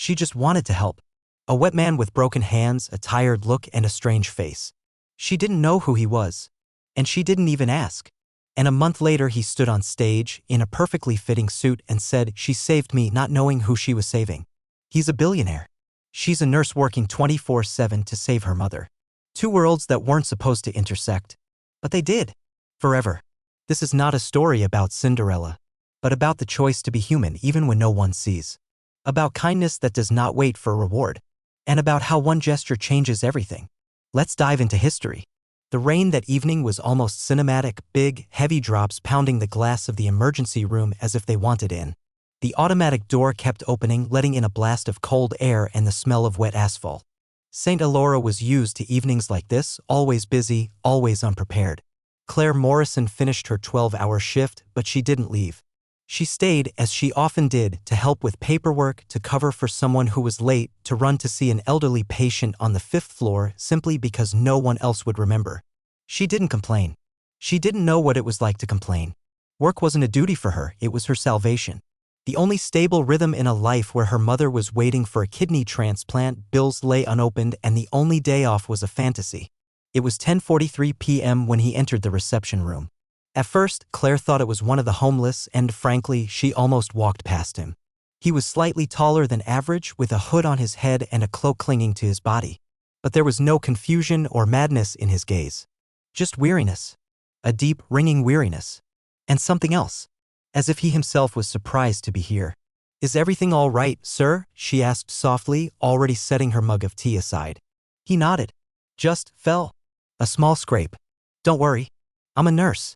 She just wanted to help. A wet man with broken hands, a tired look, and a strange face. She didn't know who he was. And she didn't even ask. And a month later he stood on stage, in a perfectly fitting suit, and said, "She saved me," not knowing who she was saving. He's a billionaire. She's a nurse working 24/7 to save her mother. Two worlds that weren't supposed to intersect. But they did. Forever. This is not a story about Cinderella, but about the choice to be human even when no one sees. About kindness that does not wait for reward. And about how one gesture changes everything. Let's dive into history. The rain that evening was almost cinematic, big, heavy drops pounding the glass of the emergency room as if they wanted in. The automatic door kept opening, letting in a blast of cold air and the smell of wet asphalt. St. Elora was used to evenings like this, always busy, always unprepared. Claire Morrison finished her 12-hour shift, but she didn't leave. She stayed, as she often did, to help with paperwork, to cover for someone who was late, to run to see an elderly patient on the 5th floor simply because no one else would remember. She didn't complain. She didn't know what it was like to complain. Work wasn't a duty for her, it was her salvation. The only stable rhythm in a life where her mother was waiting for a kidney transplant, bills lay unopened, and the only day off was a fantasy. It was 10:43 p.m. when he entered the reception room. At first, Claire thought it was one of the homeless, and frankly, she almost walked past him. He was slightly taller than average, with a hood on his head and a cloak clinging to his body. But there was no confusion or madness in his gaze. Just weariness. A deep, ringing weariness. And something else. As if he himself was surprised to be here. "Is everything all right, sir?" she asked softly, already setting her mug of tea aside. He nodded. "Just fell. A small scrape. Don't worry. I'm a nurse.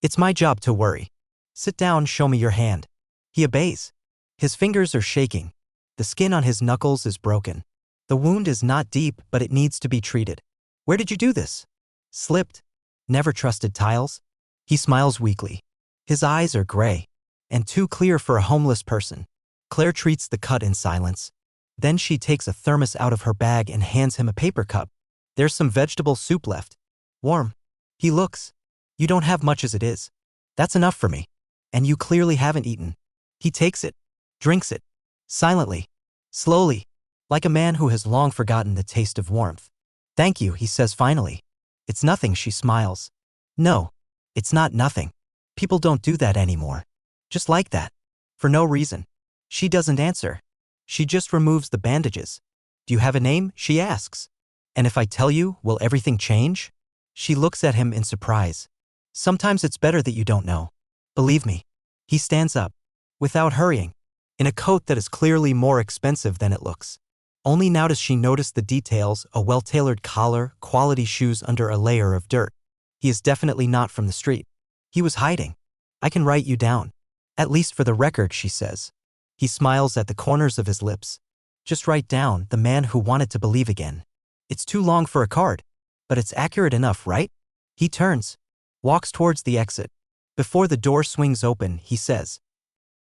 It's my job to worry. Sit down, show me your hand." He obeys. His fingers are shaking. The skin on his knuckles is broken. The wound is not deep, but it needs to be treated. "Where did you do this?" "Slipped. Never trusted tiles." He smiles weakly. His eyes are gray. And too clear for a homeless person. Claire treats the cut in silence. Then she takes a thermos out of her bag and hands him a paper cup. "There's some vegetable soup left. Warm." He looks. "You don't have much as it is." "That's enough for me. And you clearly haven't eaten." He takes it. Drinks it. Silently. Slowly. Like a man who has long forgotten the taste of warmth. "Thank you," he says finally. "It's nothing," she smiles. "No. It's not nothing. People don't do that anymore. Just like that. For no reason." She doesn't answer. She just removes the bandages. "Do you have a name?" she asks. "And if I tell you, will everything change?" She looks at him in surprise. "Sometimes it's better that you don't know. Believe me." He stands up. Without hurrying. In a coat that is clearly more expensive than it looks. Only now does she notice the details, a well-tailored collar, quality shoes under a layer of dirt. He is definitely not from the street. He was hiding. "I can write you down. At least for the record," she says. He smiles at the corners of his lips. "Just write down, the man who wanted to believe again." It's too long for a card. But it's accurate enough, right? He turns. Walks towards the exit. Before the door swings open, he says,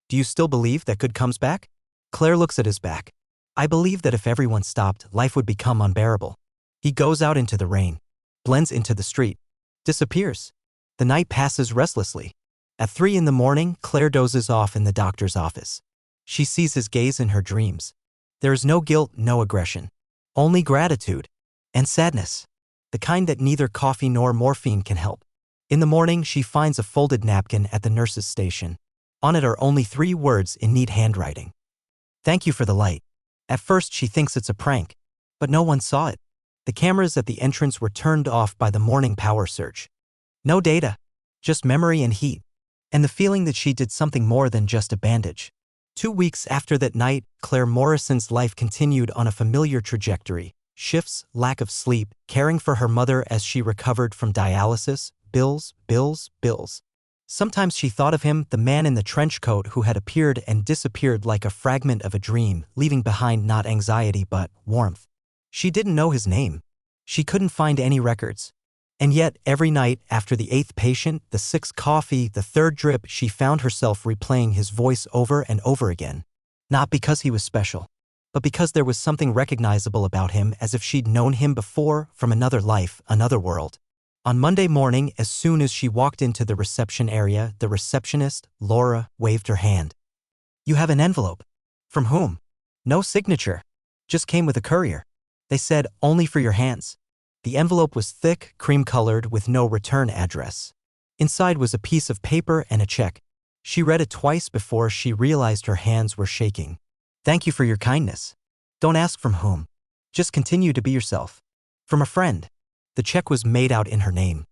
"Do you still believe that good comes back?" Claire looks at his back. "I believe that if everyone stopped, life would become unbearable." He goes out into the rain. Blends into the street. Disappears. The night passes restlessly. At 3 in the morning, Claire dozes off in the doctor's office. She sees his gaze in her dreams. There is no guilt, no aggression. Only gratitude. And sadness. The kind that neither coffee nor morphine can help. In the morning, she finds a folded napkin at the nurse's station. On it are only 3 words in neat handwriting. "Thank you for the light." At first, she thinks it's a prank. But no one saw it. The cameras at the entrance were turned off by the morning power surge. No data. Just memory and heat. And the feeling that she did something more than just a bandage. 2 weeks after that night, Claire Morrison's life continued on a familiar trajectory. Shifts, lack of sleep, caring for her mother as she recovered from dialysis, bills, bills, bills. Sometimes she thought of him, the man in the trench coat who had appeared and disappeared like a fragment of a dream, leaving behind not anxiety but warmth. She didn't know his name. She couldn't find any records. And yet, every night, after the 8th patient, the 6th coffee, the 3rd drip, she found herself replaying his voice over and over again. Not because he was special, but because there was something recognizable about him, as if she'd known him before, from another life, another world. On Monday morning, as soon as she walked into the reception area, the receptionist, Laura, waved her hand. "You have an envelope." "From whom?" No signature. Just came with a courier. They said, only for your hands. The envelope was thick, cream-colored, with no return address. Inside was a piece of paper and a check. She read it twice before she realized her hands were shaking. Thank you for your kindness. Don't ask from whom. Just continue to be yourself. From a friend. The check was made out in her name.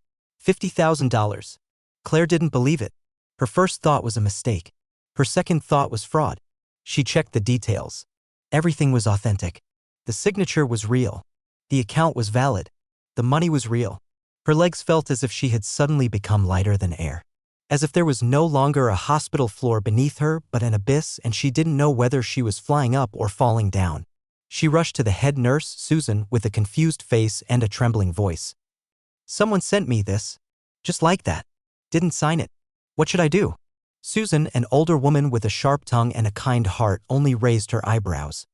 $50,000. Claire didn't believe it. Her first thought was a mistake. Her second thought was fraud. She checked the details. Everything was authentic. The signature was real. The account was valid. The money was real. Her legs felt as if she had suddenly become lighter than air. As if there was no longer a hospital floor beneath her but an abyss, and she didn't know whether she was flying up or falling down. She rushed to the head nurse, Susan, with a confused face and a trembling voice. Someone sent me this. Just like that. Didn't sign it. What should I do? Susan, an older woman with a sharp tongue and a kind heart, only raised her eyebrows.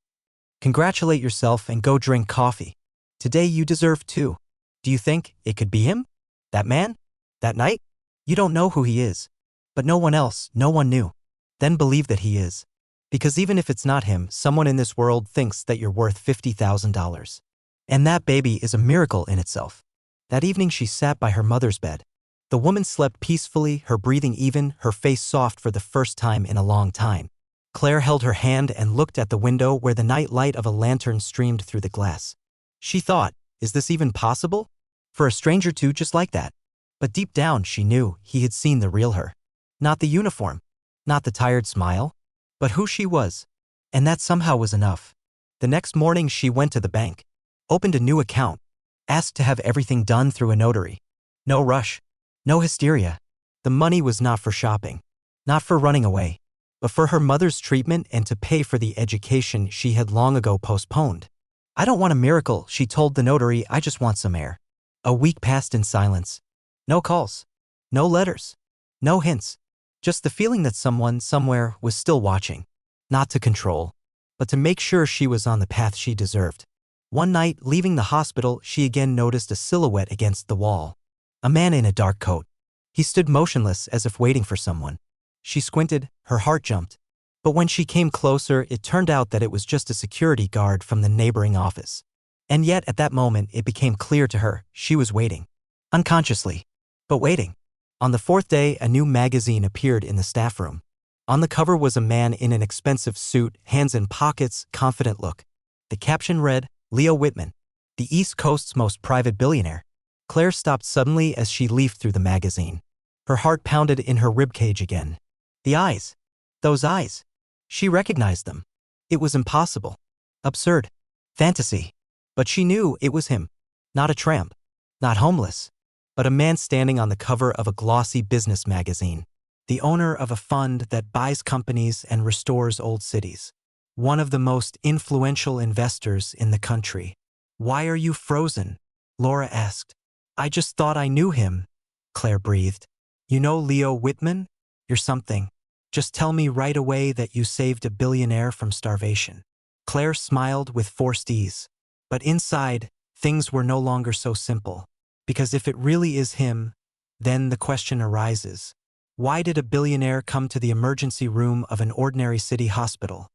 Congratulate yourself and go drink coffee. Today you deserve two. Do you think it could be him? That man? That night? You don't know who he is. But no one knew. Then believe that he is. Because even if it's not him, someone in this world thinks that you're worth $50,000. And that baby is a miracle in itself. That evening she sat by her mother's bed. The woman slept peacefully, her breathing even, her face soft for the first time in a long time. Claire held her hand and looked at the window where the night light of a lantern streamed through the glass. She thought, is this even possible? For a stranger to just like that? But deep down she knew he had seen the real her. Not the uniform. Not the tired smile. But who she was. And that somehow was enough. The next morning she went to the bank. Opened a new account. Asked to have everything done through a notary. No rush. No hysteria. The money was not for shopping. Not for running away. But for her mother's treatment and to pay for the education she had long ago postponed. I don't want a miracle, she told the notary, I just want some air. A week passed in silence. No calls. No letters. No hints. Just the feeling that someone, somewhere, was still watching. Not to control, but to make sure she was on the path she deserved. One night, leaving the hospital, she again noticed a silhouette against the wall. A man in a dark coat. He stood motionless as if waiting for someone. She squinted, her heart jumped. But when she came closer, it turned out that it was just a security guard from the neighboring office. And yet, at that moment, it became clear to her, she was waiting. Unconsciously. But waiting. On the fourth day, a new magazine appeared in the staff room. On the cover was a man in an expensive suit, hands in pockets, confident look. The caption read, Leo Whitman, the East Coast's most private billionaire. Claire stopped suddenly as she leafed through the magazine. Her heart pounded in her ribcage again. The eyes. Those eyes. She recognized them. It was impossible. Absurd. Fantasy. But she knew it was him. Not a tramp. Not homeless. But a man standing on the cover of a glossy business magazine. The owner of a fund that buys companies and restores old cities. One of the most influential investors in the country. Why are you frozen? Laura asked. I just thought I knew him, Claire breathed. You know Leo Whitman? You're something. Just tell me right away that you saved a billionaire from starvation. Claire smiled with forced ease. But inside, things were no longer so simple. Because if it really is him, then the question arises. Why did a billionaire come to the emergency room of an ordinary city hospital?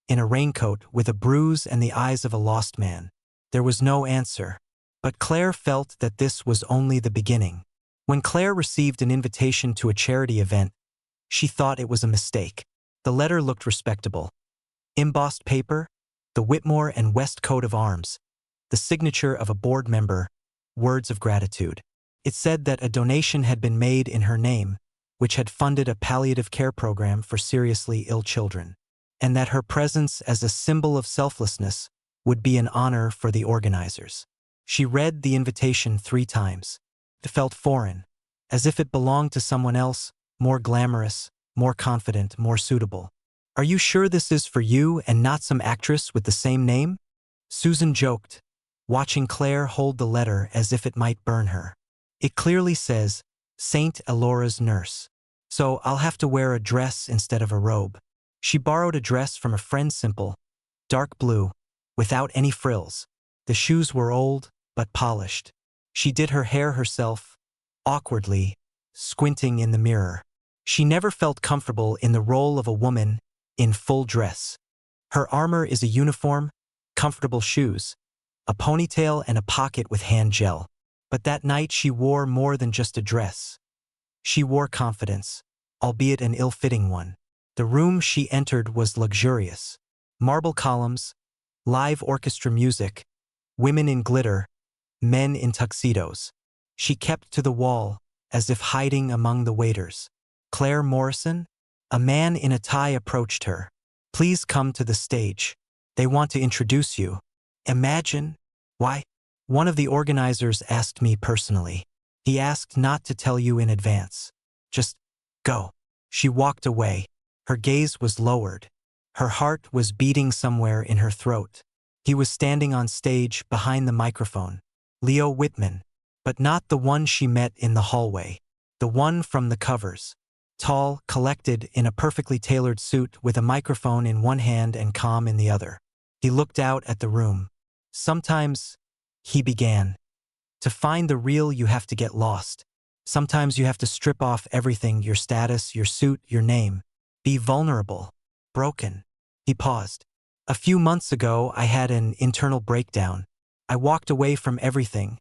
In a raincoat, with a bruise and the eyes of a lost man. There was no answer. But Claire felt that this was only the beginning. When Claire received an invitation to a charity event, she thought it was a mistake. The letter looked respectable. Embossed paper, the Whitmore and West coat of arms, the signature of a board member, words of gratitude. It said that a donation had been made in her name, which had funded a palliative care program for seriously ill children, and that her presence as a symbol of selflessness would be an honor for the organizers. She read the invitation 3 times. It felt foreign, as if it belonged to someone else, more glamorous, more confident, more suitable. Are you sure this is for you and not some actress with the same name? Susan joked, watching Claire hold the letter as if it might burn her. It clearly says, Saint Elora's nurse. So I'll have to wear a dress instead of a robe. She borrowed a dress from a friend, simple, dark blue, without any frills. The shoes were old, but polished. She did her hair herself, awkwardly, squinting in the mirror. She never felt comfortable in the role of a woman in full dress. Her armor is a uniform, comfortable shoes, a ponytail and a pocket with hand gel. But that night she wore more than just a dress. She wore confidence, albeit an ill-fitting one. The room she entered was luxurious. Marble columns, live orchestra music, women in glitter, men in tuxedos. She kept to the wall, as if hiding among the waiters. Claire Morrison? A man in a tie approached her. Please come to the stage. They want to introduce you. Imagine. Why? One of the organizers asked me personally. He asked not to tell you in advance. Just go. She walked away. Her gaze was lowered. Her heart was beating somewhere in her throat. He was standing on stage behind the microphone. Leo Whitman. But not the one she met in the hallway. The one from the covers. Tall, collected, in a perfectly tailored suit with a microphone in one hand and calm in the other. He looked out at the room. Sometimes, he began, to find the real you have to get lost. Sometimes you have to strip off everything, your status, your suit, your name. Be vulnerable. Broken. He paused. A few months ago, I had an internal breakdown. I walked away from everything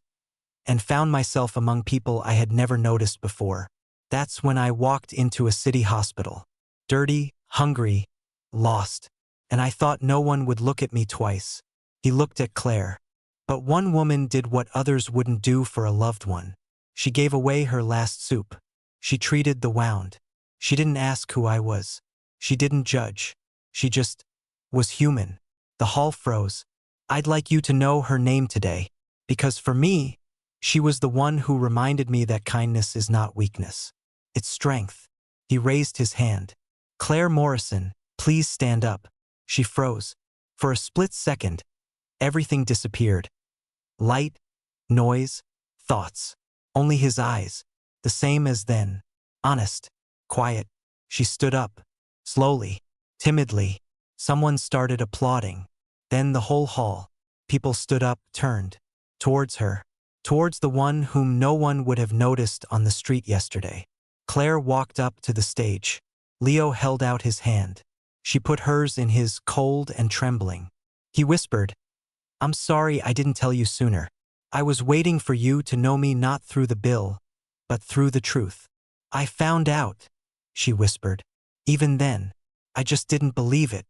and found myself among people I had never noticed before. That's when I walked into a city hospital. Dirty, hungry, lost. And I thought no one would look at me twice. He looked at Claire. But one woman did what others wouldn't do for a loved one. She gave away her last soup. She treated the wound. She didn't ask who I was. She didn't judge. She just was human. The hall froze. I'd like you to know her name today, because for me, she was the one who reminded me that kindness is not weakness. It's strength. He raised his hand. Claire Morrison, please stand up. She froze. For a split second, everything disappeared. Light, noise, thoughts. Only his eyes, the same as then. Honest, quiet. She stood up. Slowly, timidly. Someone started applauding. Then the whole hall. People stood up, turned. Towards her. Towards the one whom no one would have noticed on the street yesterday. Claire walked up to the stage. Leo held out his hand. She put hers in his, cold and trembling. He whispered, I'm sorry I didn't tell you sooner. I was waiting for you to know me not through the bill, but through the truth. I found out, she whispered. Even then, I just didn't believe it.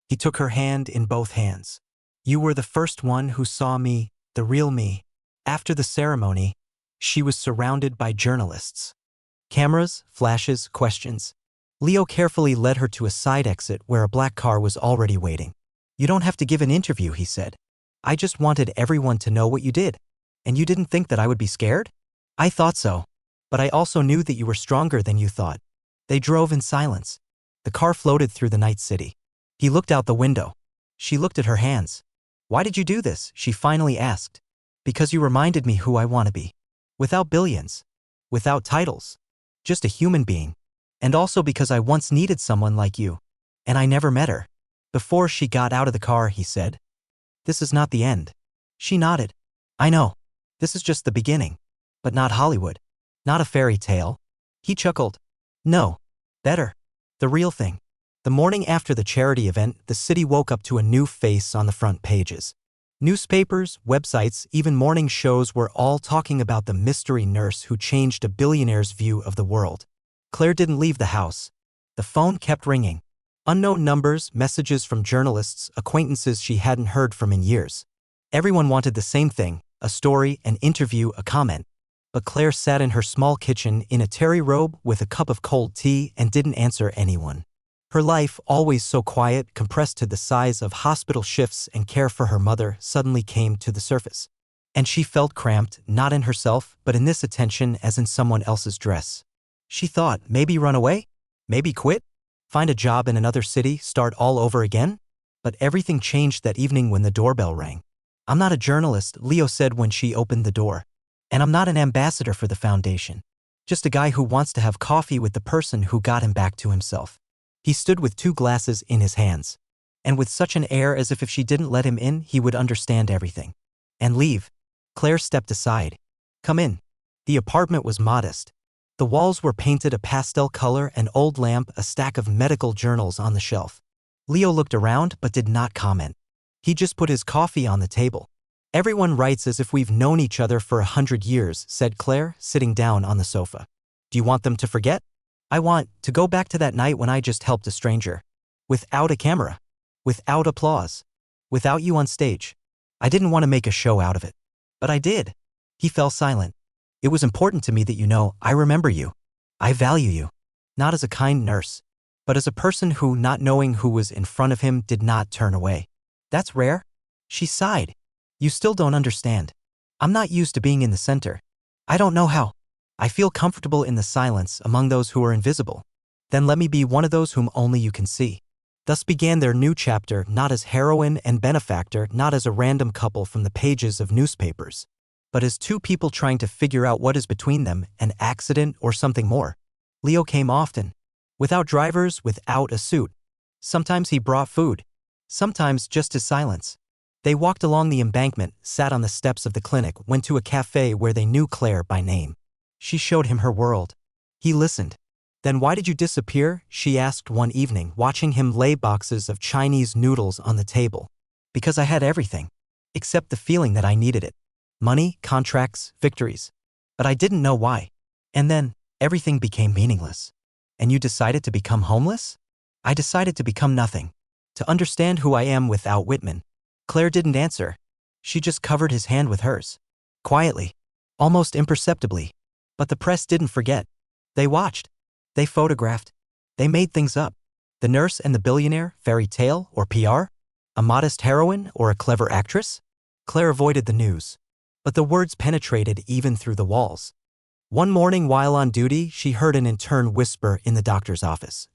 He took her hand in both hands. You were the first one who saw me, the real me. After the ceremony, she was surrounded by journalists. Cameras, flashes, questions. Leo carefully led her to a side exit where a black car was already waiting. You don't have to give an interview, he said. I just wanted everyone to know what you did. And you didn't think that I would be scared? I thought so. But I also knew that you were stronger than you thought. They drove in silence. The car floated through the night city. He looked out the window. She looked at her hands. Why did you do this? She finally asked. Because you reminded me who I want to be. Without billions. Without titles. Just a human being. And also because I once needed someone like you. And I never met her. Before she got out of the car, he said. This is not the end. She nodded. I know. This is just the beginning. But not Hollywood. Not a fairy tale. He chuckled. No. Better. The real thing. The morning after the charity event, the city woke up to a new face on the front pages. Newspapers, websites, even morning shows were all talking about the mystery nurse who changed a billionaire's view of the world. Claire didn't leave the house. The phone kept ringing. Unknown numbers, messages from journalists, acquaintances she hadn't heard from in years. Everyone wanted the same thing, a story, an interview, a comment. But Claire sat in her small kitchen in a terry robe with a cup of cold tea and didn't answer anyone. Her life, always so quiet, compressed to the size of hospital shifts and care for her mother, suddenly came to the surface. And she felt cramped, not in herself, but in this attention as in someone else's dress. She thought, maybe run away? Maybe quit? Find a job in another city, start all over again? But everything changed that evening when the doorbell rang. I'm not a journalist, Leo said when she opened the door. And I'm not an ambassador for the foundation. Just a guy who wants to have coffee with the person who got him back to himself. He stood with 2 glasses in his hands. And with such an air as if she didn't let him in, he would understand everything. And leave. Claire stepped aside. Come in. The apartment was modest. The walls were painted a pastel color, an old lamp, a stack of medical journals on the shelf. Leo looked around but did not comment. He just put his coffee on the table. Everyone writes as if we've known each other for 100 years, said Claire, sitting down on the sofa. Do you want them to forget? I want to go back to that night when I just helped a stranger. Without a camera. Without applause. Without you on stage. I didn't want to make a show out of it. But I did. He fell silent. It was important to me that you know I remember you. I value you. Not as a kind nurse, but as a person who, not knowing who was in front of him, did not turn away. That's rare. She sighed. You still don't understand. I'm not used to being in the center. I don't know how. I feel comfortable in the silence among those who are invisible. Then let me be one of those whom only you can see. Thus began their new chapter, not as heroine and benefactor, not as a random couple from the pages of newspapers, but as two people trying to figure out what is between them, an accident or something more. Leo came often. Without drivers, without a suit. Sometimes he brought food. Sometimes just his silence. They walked along the embankment, sat on the steps of the clinic, went to a cafe where they knew Claire by name. She showed him her world. He listened. Then why did you disappear? She asked one evening, watching him lay boxes of Chinese noodles on the table. Because I had everything. Except the feeling that I needed it. Money, contracts, victories. But I didn't know why. And then, everything became meaningless. And you decided to become homeless? I decided to become nothing. To understand who I am without Whitman. Claire didn't answer. She just covered his hand with hers. Quietly. Almost imperceptibly. But the press didn't forget. They watched. They photographed. They made things up. The nurse and the billionaire, fairy tale or PR? A modest heroine or a clever actress? Claire avoided the news. But the words penetrated even through the walls. One morning while on duty, she heard an intern whisper in the doctor's office.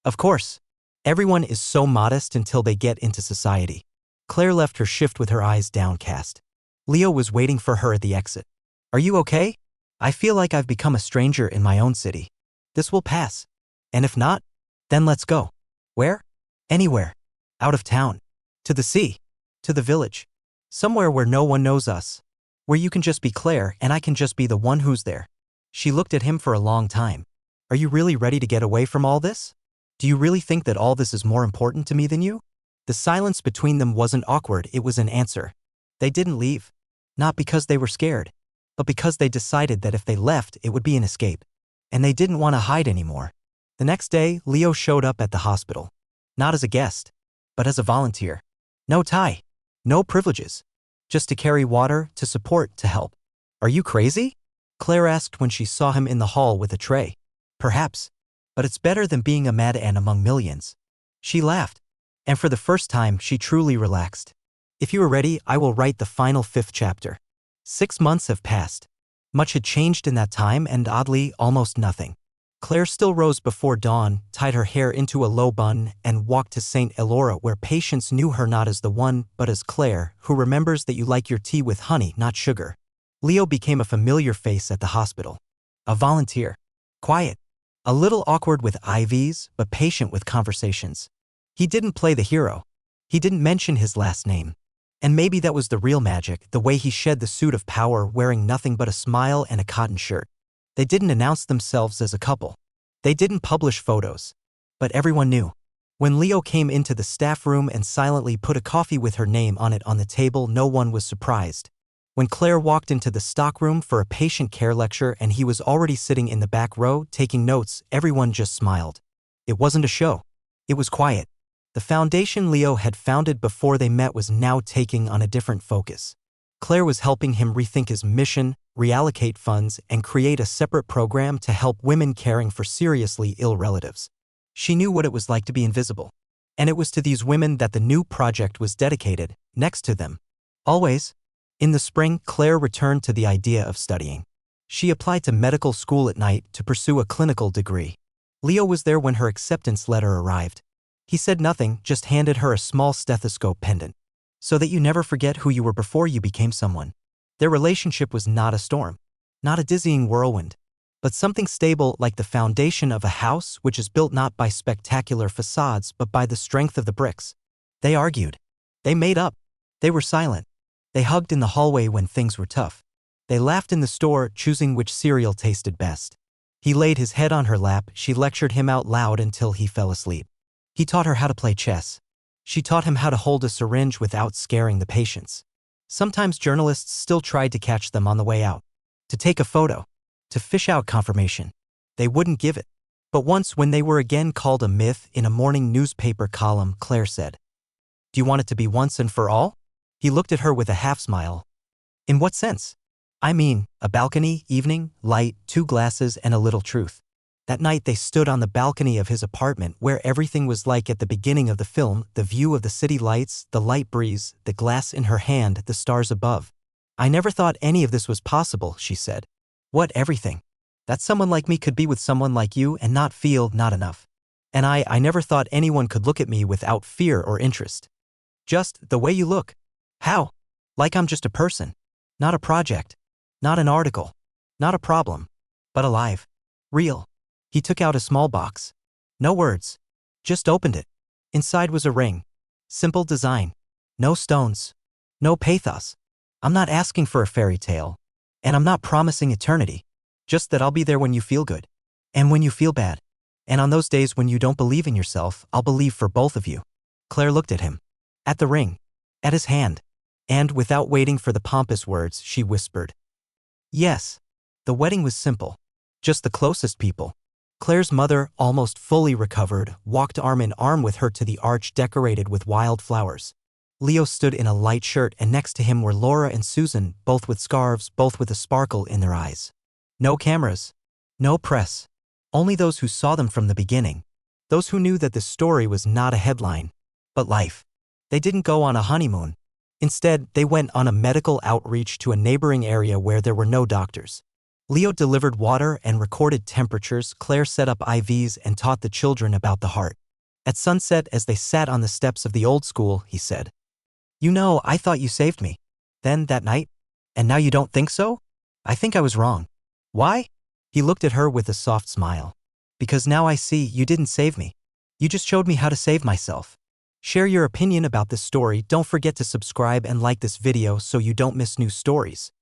Of course. Everyone is so modest until they get into society. Claire left her shift with her eyes downcast. Leo was waiting for her at the exit. Are you okay? I feel like I've become a stranger in my own city. This will pass. And if not, then let's go. Where? Anywhere. Out of town. To the sea. To the village. Somewhere where no one knows us. Where you can just be Claire and I can just be the one who's there. She looked at him for a long time. Are you really ready to get away from all this? Do you really think that all this is more important to me than you? The silence between them wasn't awkward, it was an answer. They didn't leave. Not because they were scared, but because they decided that if they left, it would be an escape. And they didn't want to hide anymore. The next day, Leo showed up at the hospital. Not as a guest, but as a volunteer. No tie. No privileges. Just to carry water, to support, to help. Are you crazy? Claire asked when she saw him in the hall with a tray. Perhaps. But it's better than being a mad ant among millions. She laughed. And for the first time, she truly relaxed. If you are ready, I will write the final 5th chapter. 6 months have passed. Much had changed in that time and oddly, almost nothing. Claire still rose before dawn, tied her hair into a low bun, and walked to St. Elora where patients knew her not as the one, but as Claire, who remembers that you like your tea with honey, not sugar. Leo became a familiar face at the hospital. A volunteer. Quiet. A little awkward with IVs, but patient with conversations. He didn't play the hero. He didn't mention his last name. And maybe that was the real magic, the way he shed the suit of power wearing nothing but a smile and a cotton shirt. They didn't announce themselves as a couple. They didn't publish photos. But everyone knew. When Leo came into the staff room and silently put a coffee with her name on it on the table, no one was surprised. When Claire walked into the stockroom for a patient care lecture and he was already sitting in the back row taking notes, everyone just smiled. It wasn't a show. It was quiet. The foundation Leo had founded before they met was now taking on a different focus. Claire was helping him rethink his mission, reallocate funds, and create a separate program to help women caring for seriously ill relatives. She knew what it was like to be invisible. And it was to these women that the new project was dedicated, next to them. Always. In the spring, Claire returned to the idea of studying. She applied to medical school at night to pursue a clinical degree. Leo was there when her acceptance letter arrived. He said nothing, just handed her a small stethoscope pendant. So that you never forget who you were before you became someone. Their relationship was not a storm. Not a dizzying whirlwind. But something stable like the foundation of a house which is built not by spectacular facades but by the strength of the bricks. They argued. They made up. They were silent. They hugged in the hallway when things were tough. They laughed in the store, choosing which cereal tasted best. He laid his head on her lap, she lectured him out loud until he fell asleep. He taught her how to play chess. She taught him how to hold a syringe without scaring the patients. Sometimes journalists still tried to catch them on the way out, to take a photo, to fish out confirmation. They wouldn't give it. But once, when they were again called a myth in a morning newspaper column, Claire said, "Do you want it to be once and for all?" He looked at her with a half-smile. "In what sense?" "I mean, a balcony, evening, light, 2 glasses, and a little truth." That night they stood on the balcony of his apartment where everything was like at the beginning of the film, the view of the city lights, the light breeze, the glass in her hand, the stars above. "I never thought any of this was possible," she said. "What, everything? That someone like me could be with someone like you and not feel not enough. And I never thought anyone could look at me without fear or interest. Just the way you look. How? Like I'm just a person. Not a project. Not an article. Not a problem. But alive. Real." He took out a small box. No words. Just opened it. Inside was a ring. Simple design. No stones. No pathos. "I'm not asking for a fairy tale. And I'm not promising eternity. Just that I'll be there when you feel good. And when you feel bad. And on those days when you don't believe in yourself, I'll believe for both of you." Claire looked at him. At the ring. At his hand. And without waiting for the pompous words, she whispered, "Yes." The wedding was simple. Just the closest people. Claire's mother, almost fully recovered, walked arm in arm with her to the arch decorated with wild flowers. Leo stood in a light shirt, and next to him were Laura and Susan, both with scarves, both with a sparkle in their eyes. No cameras. No press. Only those who saw them from the beginning. Those who knew that this story was not a headline, but life. They didn't go on a honeymoon. Instead, they went on a medical outreach to a neighboring area where there were no doctors. Leo delivered water and recorded temperatures. Claire set up IVs and taught the children about the heart. At sunset, as they sat on the steps of the old school, he said, "You know, I thought you saved me. Then, that night? And now you don't think so? I think I was wrong." "Why?" He looked at her with a soft smile. "Because now I see you didn't save me. You just showed me how to save myself." Share your opinion about this story. Don't forget to subscribe and like this video so you don't miss new stories.